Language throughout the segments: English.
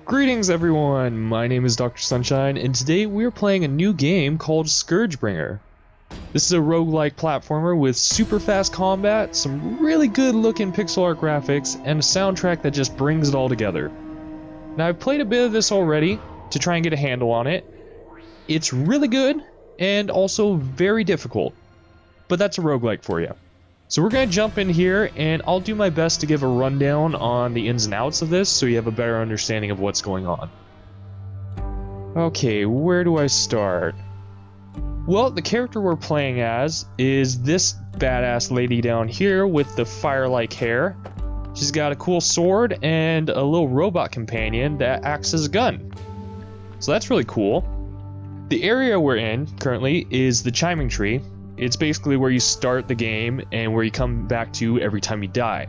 Greetings everyone, my name is Dr. Sunshine, and today we're playing a new game called ScourgeBringer. This is a roguelike platformer with super fast combat, some really good looking pixel art graphics, and a soundtrack that just brings it all together. Now I've played a bit of this already to try and get a handle on it. It's really good, and also very difficult, but that's a roguelike for you. So we're going to jump in here, and I'll do my best to give a rundown on the ins and outs of this so you have a better understanding of what's going on. Okay, where do I start? Well, the character we're playing as is this badass lady down here with the fire-like hair. She's got a cool sword and a little robot companion that acts as a gun. So that's really cool. The area we're in currently is the chiming tree. It's basically where you start the game and where you come back to every time you die.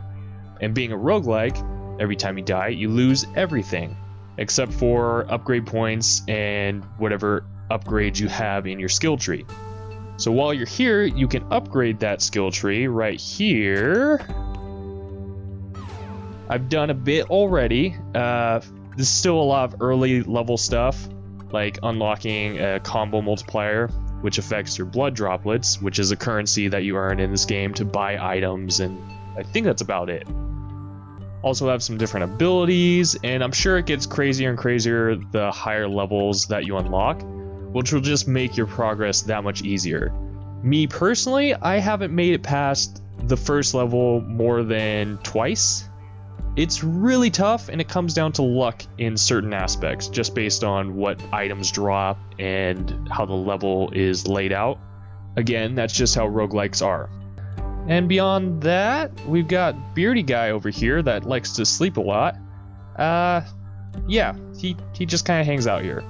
And being a roguelike, every time you die, you lose everything, except for upgrade points and whatever upgrades you have in your skill tree. So while you're here, you can upgrade that skill tree right here. I've done a bit already. This is still a lot of early level stuff, like unlocking a combo multiplier, which affects your blood droplets, which is a currency that you earn in this game to buy items, and I think that's about it. Also have some different abilities, and I'm sure it gets crazier and crazier the higher levels that you unlock, which will just make your progress that much easier. Me personally, I haven't made it past the first level more than twice. It's really tough, and it comes down to luck in certain aspects, just based on what items drop and how the level is laid out. Again, that's just how roguelikes are. And beyond that, we've got Beardy Guy over here that likes to sleep a lot. Yeah, he just kind of hangs out here.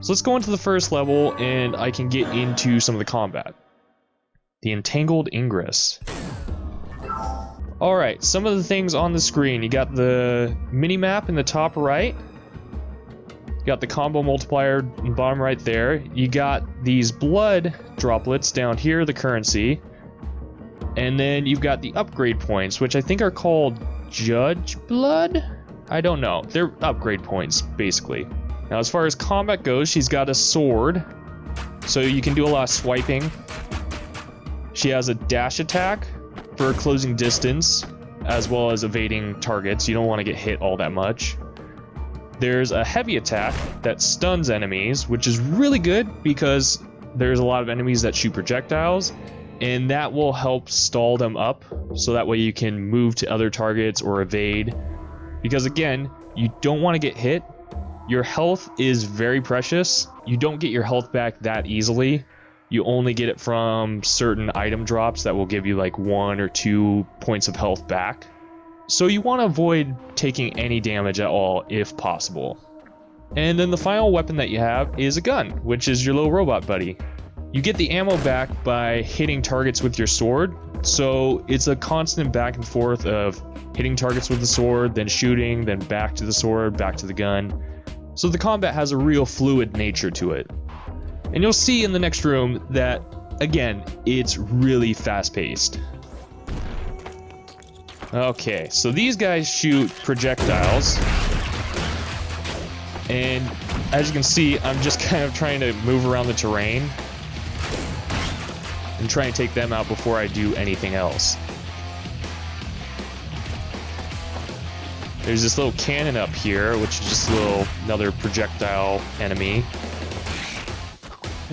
So let's go into the first level, and I can get into some of the combat. The Entangled Ingress. Alright, some of the things on the screen. You got the mini-map in the top right. You got the combo multiplier in the bottom right there. You got these blood droplets down here, the currency. And then you've got the upgrade points, which I think are called Judge Blood? I don't know. They're upgrade points, basically. Now, as far as combat goes, she's got a sword, so you can do a lot of swiping. She has a dash attack for closing distance, as well as evading targets. You don't want to get hit all that much. There's a heavy attack that stuns enemies, which is really good because there's a lot of enemies that shoot projectiles, and that will help stall them up, so that way you can move to other targets or evade. Because again, you don't want to get hit. Your health is very precious. You don't get your health back that easily. You only get it from certain item drops that will give you like 1 or 2 points of health back. So you want to avoid taking any damage at all if possible. And then the final weapon that you have is a gun, which is your little robot buddy. You get the ammo back by hitting targets with your sword, so it's a constant back and forth of hitting targets with the sword, then shooting, then back to the sword, back to the gun. So the combat has a real fluid nature to it. And you'll see in the next room that, again, it's really fast-paced. Okay, so these guys shoot projectiles. And as you can see, I'm just kind of trying to move around the terrain and try and take them out before I do anything else. There's this little cannon up here, which is just another projectile enemy.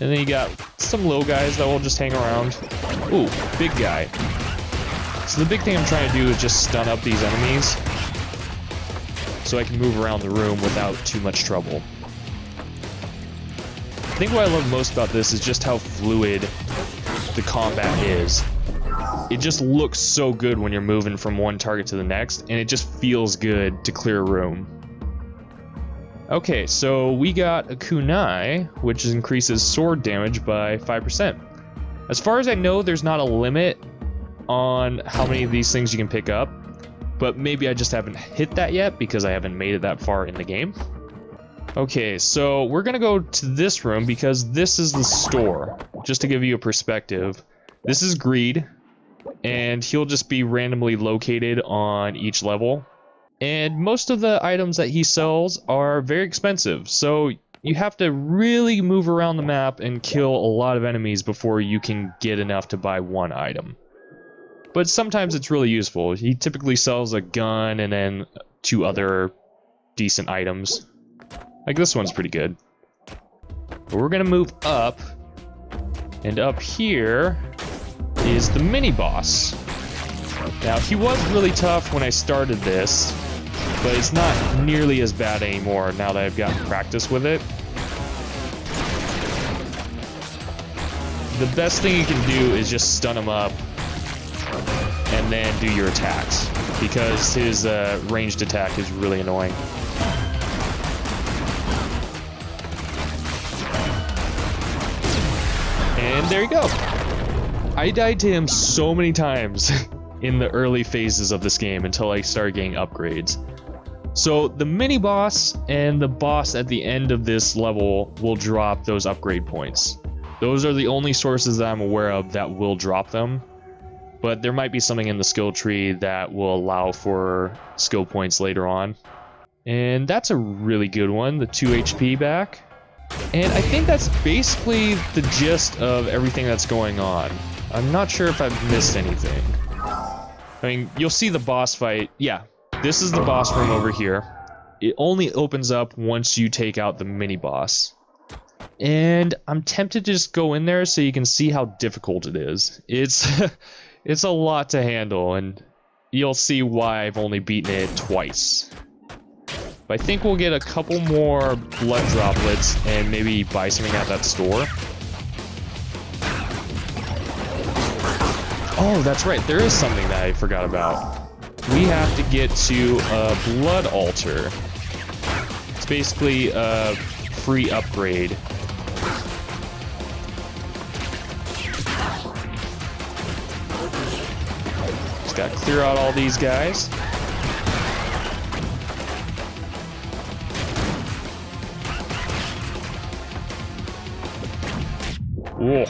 And then you got some little guys that will just hang around. Ooh, big guy. So the big thing I'm trying to do is just stun up these enemies so I can move around the room without too much trouble. I think what I love most about this is just how fluid the combat is. It just looks so good when you're moving from one target to the next, and it just feels good to clear a room. Okay, so we got a kunai, which increases sword damage by 5%. As far as I know, there's not a limit on how many of these things you can pick up, but maybe I just haven't hit that yet because I haven't made it that far in the game. Okay, so we're gonna go to this room because this is the store. Just to give you a perspective, this is Greed, and he'll just be randomly located on each level. And most of the items that he sells are very expensive, so you have to really move around the map and kill a lot of enemies before you can get enough to buy one item. But sometimes it's really useful. He typically sells a gun and then 2 other decent items. Like this one's pretty good. But we're gonna move up, and up here is the mini-boss. Now, he was really tough when I started this, but it's not nearly as bad anymore now that I've gotten practice with it. The best thing you can do is just stun him up and then do your attacks, because his ranged attack is really annoying. And there you go. I died to him so many times in the early phases of this game until I started getting upgrades. So the mini boss and the boss at the end of this level will drop those upgrade points. Those are the only sources that I'm aware of that will drop them, but there might be something in the skill tree that will allow for skill points later on. And that's a really good one, the 2 HP back. And I think that's basically the gist of everything that's going on. I'm not sure if I've missed anything. I mean, you'll see the boss fight. Yeah, this is the boss room over here. It only opens up once you take out the mini-boss. And I'm tempted to just go in there so you can see how difficult it is. It's a lot to handle, and you'll see why I've only beaten it twice. But I think we'll get a couple more blood droplets and maybe buy something at that store. Oh, that's right, there is something that I forgot about. We have to get to a blood altar. It's basically a free upgrade. Just gotta clear out all these guys. Whoa.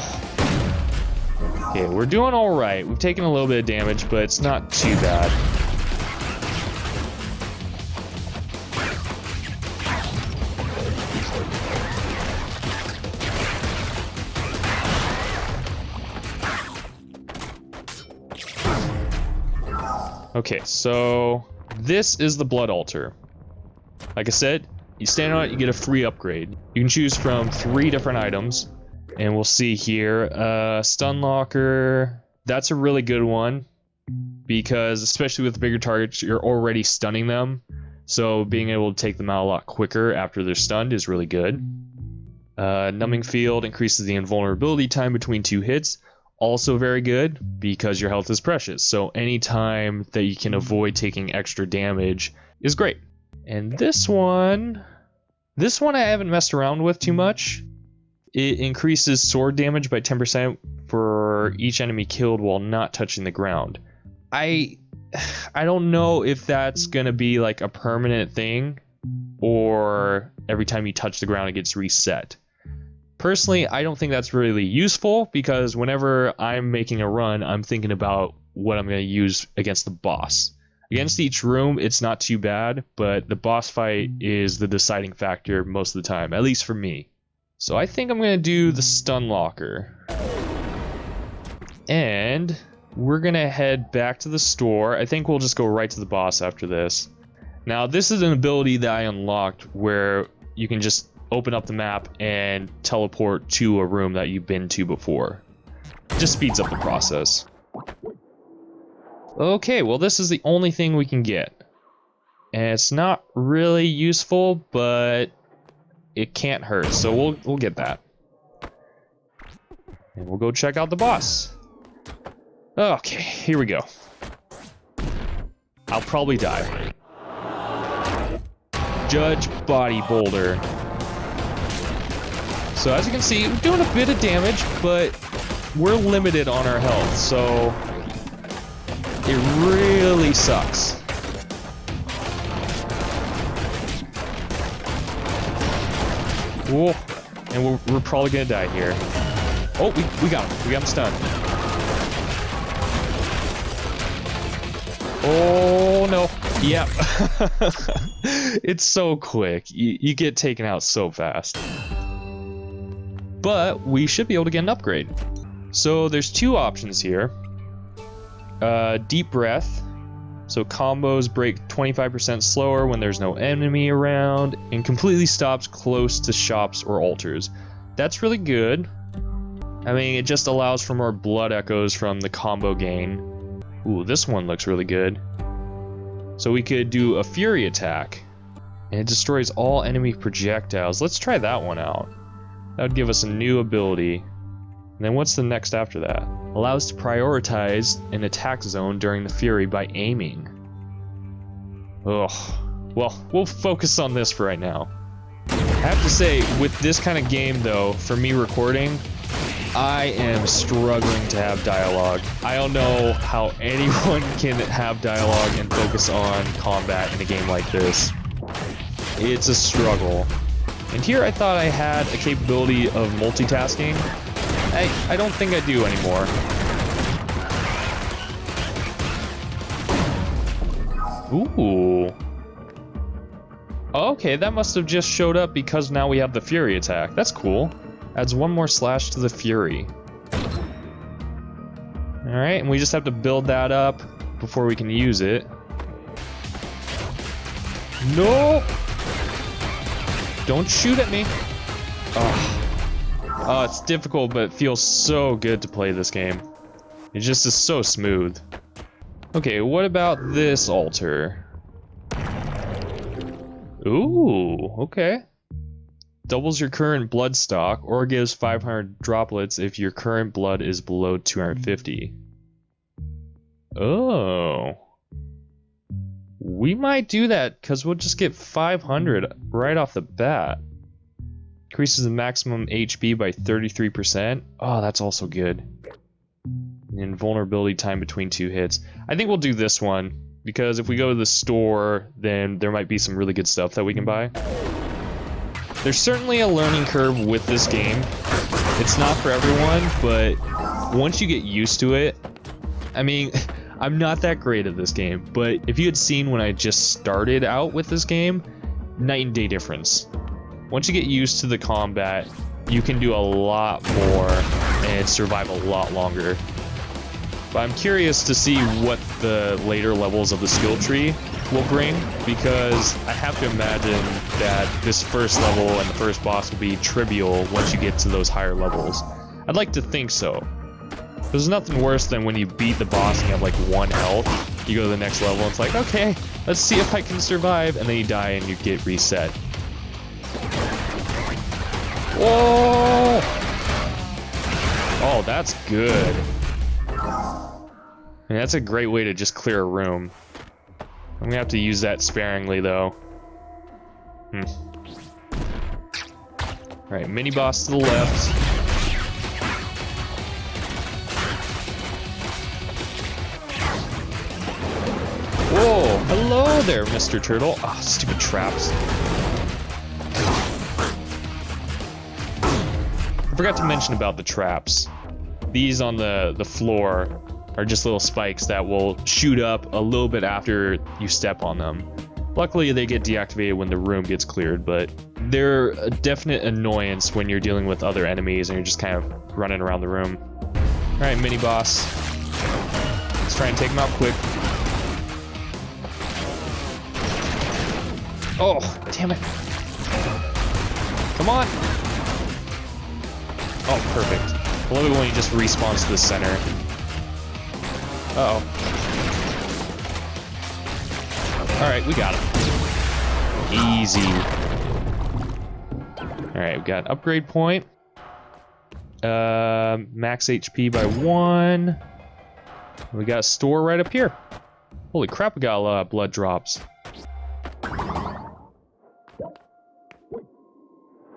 Okay, we're doing all right. We've taken a little bit of damage, but it's not too bad. Okay, so this is the blood altar. Like I said, you stand on it, you get a free upgrade. You can choose from 3 different items. And we'll see here, stun locker, that's a really good one, because especially with bigger targets, you're already stunning them, so being able to take them out a lot quicker after they're stunned is really good. Numbing field increases the invulnerability time between 2 hits, also very good, because your health is precious, so any time that you can avoid taking extra damage is great. And this one I haven't messed around with too much. It increases sword damage by 10% for each enemy killed while not touching the ground. I don't know if that's gonna be like a permanent thing, or every time you touch the ground it gets reset. Personally, I don't think that's really useful, because whenever I'm making a run, I'm thinking about what I'm gonna use against the boss. Against each room, it's not too bad, but the boss fight is the deciding factor most of the time, at least for me. So I think I'm going to do the stun locker. And we're going to head back to the store. I think we'll just go right to the boss after this. Now, this is an ability that I unlocked where you can just open up the map and teleport to a room that you've been to before. It just speeds up the process. Okay, well, this is the only thing we can get. And it's not really useful, but it can't hurt, so we'll get that. And we'll go check out the boss. Okay, here we go. I'll probably die. Judge Bodybuilder. So as you can see, we're doing a bit of damage, but we're limited on our health, so it really sucks. Whoa. And we're probably gonna die here. Oh, we got him. We got him stunned. Oh no. Yep. It's so quick. You get taken out so fast. But we should be able to get an upgrade. So there's two options here. Deep breath. So combos break 25% slower when there's no enemy around, and completely stops close to shops or altars. That's really good. I mean, it just allows for more blood echoes from the combo gain. Ooh, this one looks really good. So we could do a fury attack, and it destroys all enemy projectiles. Let's try that one out. That would give us a new ability. And then what's the next after that? Allows to prioritize an attack zone during the fury by aiming. Ugh. Well, we'll focus on this for right now. I have to say, with this kind of game though, for me recording, I am struggling to have dialogue. I don't know how anyone can have dialogue and focus on combat in a game like this. It's a struggle. And here I thought I had a capability of multitasking. I don't think I do anymore. Ooh. Okay, that must have just showed up because now we have the fury attack. That's cool. Adds one more slash to the fury. Alright, and we just have to build that up before we can use it. No! Don't shoot at me! Oh, it's difficult, but it feels so good to play this game. It just is so smooth. Okay, what about this altar? Ooh, okay. Doubles your current blood stock, or gives 500 droplets if your current blood is below 250. Oh. We might do that, because we'll just get 500 right off the bat. Increases the maximum HP by 33%. Oh, that's also good. And vulnerability time between 2 hits. I think we'll do this one, because if we go to the store, then there might be some really good stuff that we can buy. There's certainly a learning curve with this game. It's not for everyone, but once you get used to it, I mean, I'm not that great at this game, but if you had seen when I just started out with this game, night and day difference. Once you get used to the combat, you can do a lot more and survive a lot longer. But I'm curious to see what the later levels of the skill tree will bring, because I have to imagine that this first level and the first boss will be trivial once you get to those higher levels. I'd like to think so. There's nothing worse than when you beat the boss and you have like 1 health, you go to the next level and it's like, okay, let's see if I can survive, and then you die and you get reset. Whoa! Oh, that's good. And that's a great way to just clear a room. I'm gonna have to use that sparingly though. Alright, mini boss to the left. Whoa, hello there, Mr. Turtle. Ah, oh, stupid traps. I forgot to mention about the traps. These on the floor are just little spikes that will shoot up a little bit after you step on them. Luckily, they get deactivated when the room gets cleared, but they're a definite annoyance when you're dealing with other enemies and you're just kind of running around the room. Alright, mini boss. Let's try and take him out quick. Oh, damn it. Come on. Oh, perfect. I love it when he just respawns to the center. Uh-oh. Alright, we got him. Easy. Alright, we got upgrade point. Max HP by 1. We got a store right up here. Holy crap, we got a lot of blood drops.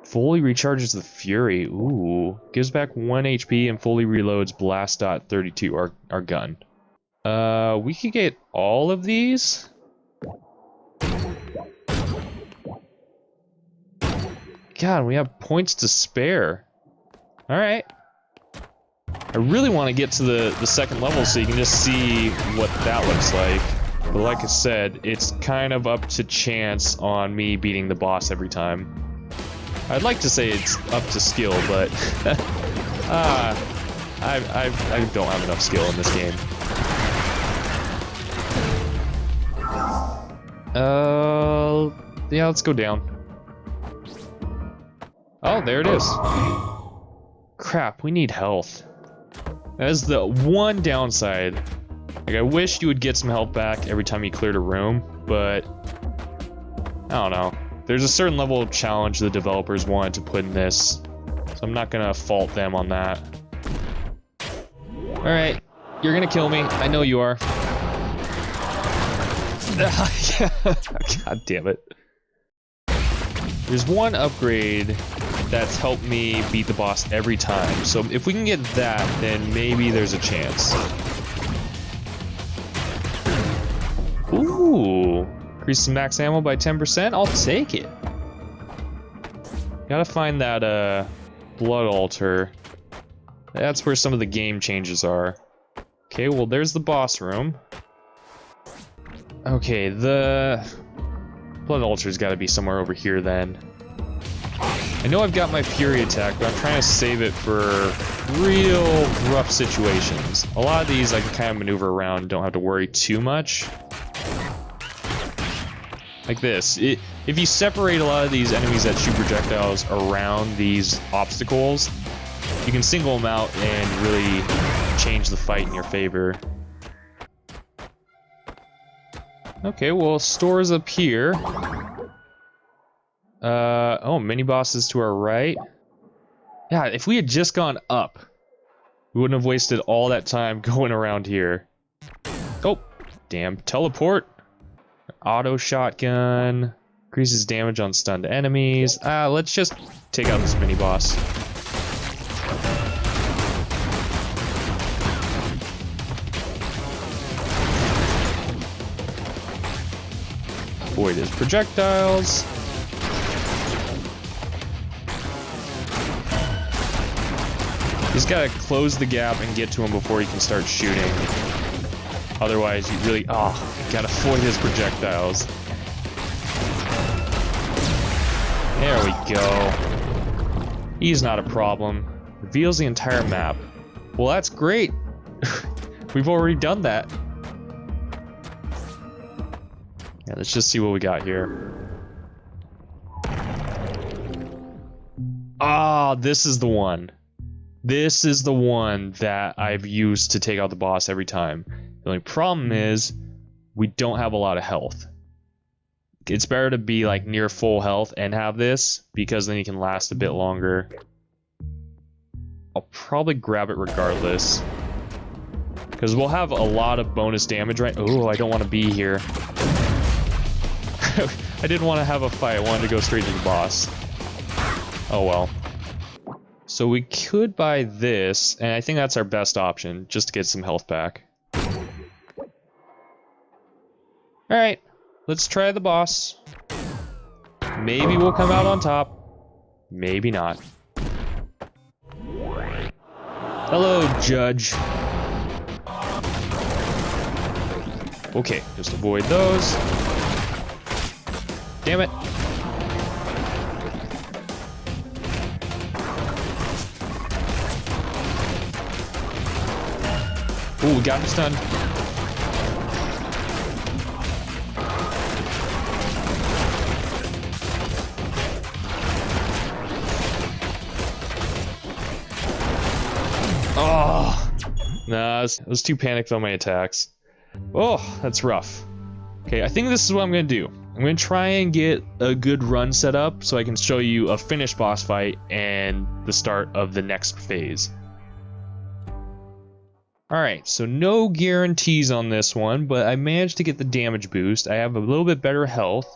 Fully recharges the Fury. Ooh. Gives back 1 HP and fully reloads Blast.32, our gun. We could get all of these? God, we have points to spare. Alright. I really want to get to the second level so you can just see what that looks like. But like I said, it's kind of up to chance on me beating the boss every time. I'd like to say it's up to skill, but I don't have enough skill in this game. Yeah, let's go down. Oh, there it is. Crap, we need health. That is the one downside. Like, I wish you would get some health back every time you cleared a room, but I don't know. There's a certain level of challenge the developers wanted to put in this, so I'm not gonna fault them on that. Alright, you're gonna kill me. I know you are. God damn it. There's one upgrade that's helped me beat the boss every time, so if we can get that, then maybe there's a chance. Ooh, increase the max ammo by 10%. I'll take it. Gotta find that blood altar. That's where some of the game changes are. Okay, well there's the boss room. Okay, the blood altar's gotta be somewhere over here then. I know I've got my fury attack, but I'm trying to save it for real rough situations. A lot of these I can kind of maneuver around and don't have to worry too much. Like this. If you separate a lot of these enemies that shoot projectiles around these obstacles, you can single them out and really change the fight in your favor. Okay, well, stores up here. Oh, mini bosses to our right. Yeah, if we had just gone up, we wouldn't have wasted all that time going around here. Oh, damn, teleport. Auto shotgun. Increases damage on stunned enemies. Let's just take out this mini boss. Avoid his projectiles. He's gotta close the gap and get to him before he can start shooting. Otherwise, you really, you gotta avoid his projectiles. There we go. He's not a problem. Reveals the entire map. Well, that's great. We've already done that. Yeah, let's just see what we got here. Ah, this is the one. This is the one that I've used to take out the boss every time. The only problem is, we don't have a lot of health. It's better to be like near full health and have this, because then you can last a bit longer. I'll probably grab it regardless. Because we'll have a lot of bonus damage, right? Oh, I don't want to be here. I didn't want to have a fight, I wanted to go straight to the boss. Oh well. So we could buy this, and I think that's our best option, just to get some health back. Alright, let's try the boss. Maybe we'll come out on top. Maybe not. Hello, Judge. Okay, just avoid those. Damn it. Ooh, we got him stunned. Oh, nah, I was too panicked on my attacks. Oh, that's rough. Okay, I think this is what I'm gonna do. I'm gonna try and get a good run set up so I can show you a finished boss fight and the start of the next phase. Alright, so no guarantees on this one, but I managed to get the damage boost. I have a little bit better health.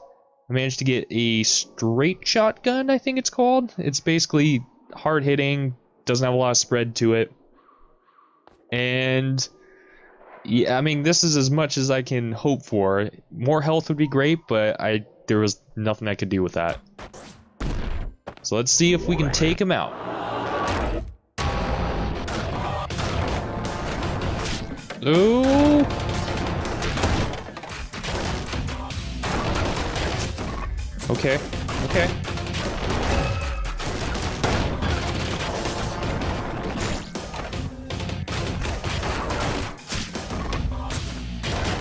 I managed to get a straight shotgun, I think it's called. It's basically hard hitting, doesn't have a lot of spread to it. And yeah, I mean, this is as much as I can hope for. More health would be great, but there was nothing I could do with that. So let's see if we can take him out. Ooh. Okay, okay.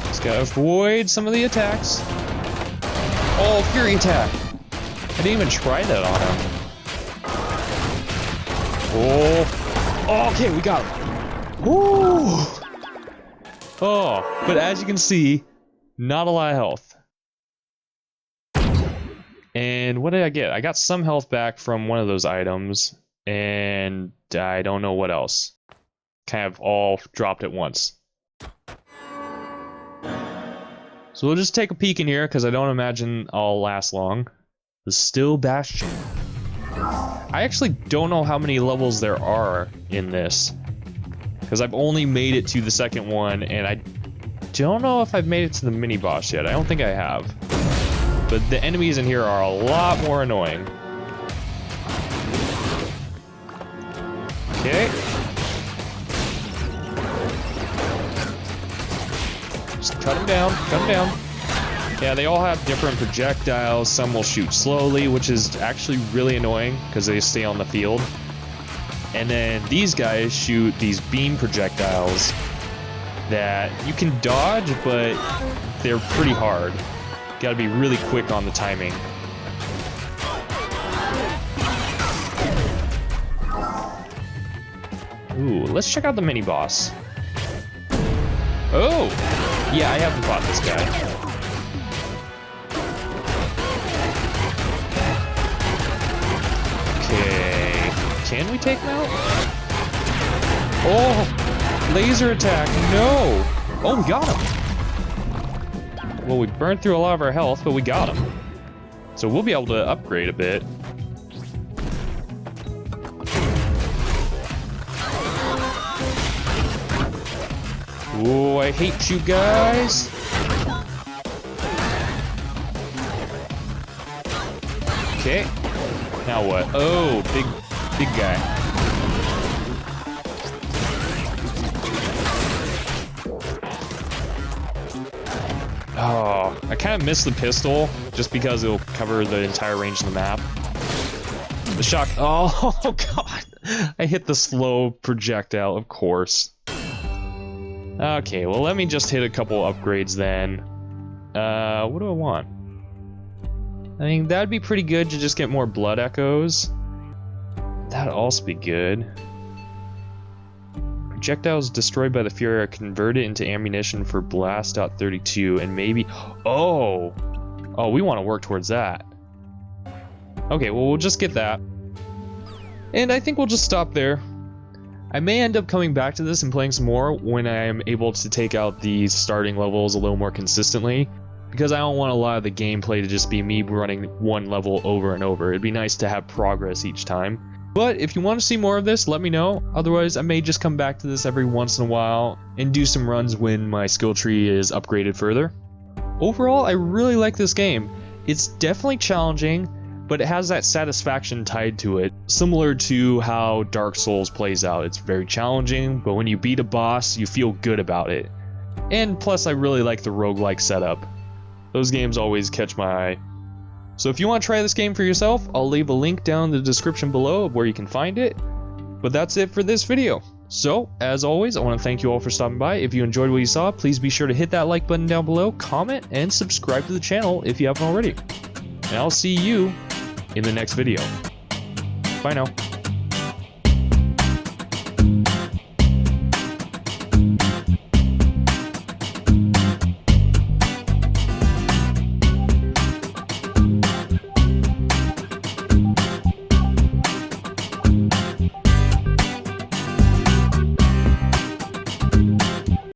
Just gotta avoid some of the attacks. Oh, Fury attack! I didn't even try that on him. Oh, okay, we got him. Woo! Oh, but as you can see, not a lot of health. And what did I get? I got some health back from one of those items, and I don't know what else. Kind of all dropped at once. So we'll just take a peek in here, because I don't imagine I'll last long. The Still Bastion. I actually don't know how many levels there are in this, because I've only made it to the second one, and I don't know if I've made it to the mini-boss yet. I don't think I have. But the enemies in here are a lot more annoying. Okay. Just cut them down, cut them down. Yeah, they all have different projectiles. Some will shoot slowly, which is actually really annoying because they stay on the field. And then these guys shoot these beam projectiles that you can dodge, but they're pretty hard. Gotta be really quick on the timing. Ooh, let's check out the mini boss. Oh! Yeah, I haven't fought this guy. Okay, can we take him out? Oh, laser attack, no! Oh, we got him! Well, we burned through a lot of our health, but we got him. So we'll be able to upgrade a bit. Oh, I hate you guys! Okay. Now what? Oh, big guy. Oh, I kind of missed the pistol just because it'll cover the entire range of the map. The shock. Oh, God. I hit the slow projectile, of course. Okay, well, let me just hit a couple upgrades then. What do I want? I think that'd be pretty good to just get more blood echoes. That'd also be good. Projectiles destroyed by the Fury are converted into ammunition for blast.32 and maybe... Oh! Oh, we want to work towards that. Okay, well, we'll just get that. And I think we'll just stop there. I may end up coming back to this and playing some more when I am able to take out these starting levels a little more consistently. Because I don't want a lot of the gameplay to just be me running one level over and over. It'd be nice to have progress each time. But if you want to see more of this, let me know. Otherwise, I may just come back to this every once in a while and do some runs when my skill tree is upgraded further. Overall, I really like this game. It's definitely challenging, but it has that satisfaction tied to it, similar to how Dark Souls plays out. It's very challenging, but when you beat a boss, you feel good about it. And plus, I really like the roguelike setup. Those games always catch my eye. So if you want to try this game for yourself, I'll leave a link down in the description below of where you can find it. But that's it for this video. So, as always, I want to thank you all for stopping by. If you enjoyed what you saw, please be sure to hit that like button down below, comment, and subscribe to the channel if you haven't already. And I'll see you in the next video. Bye now.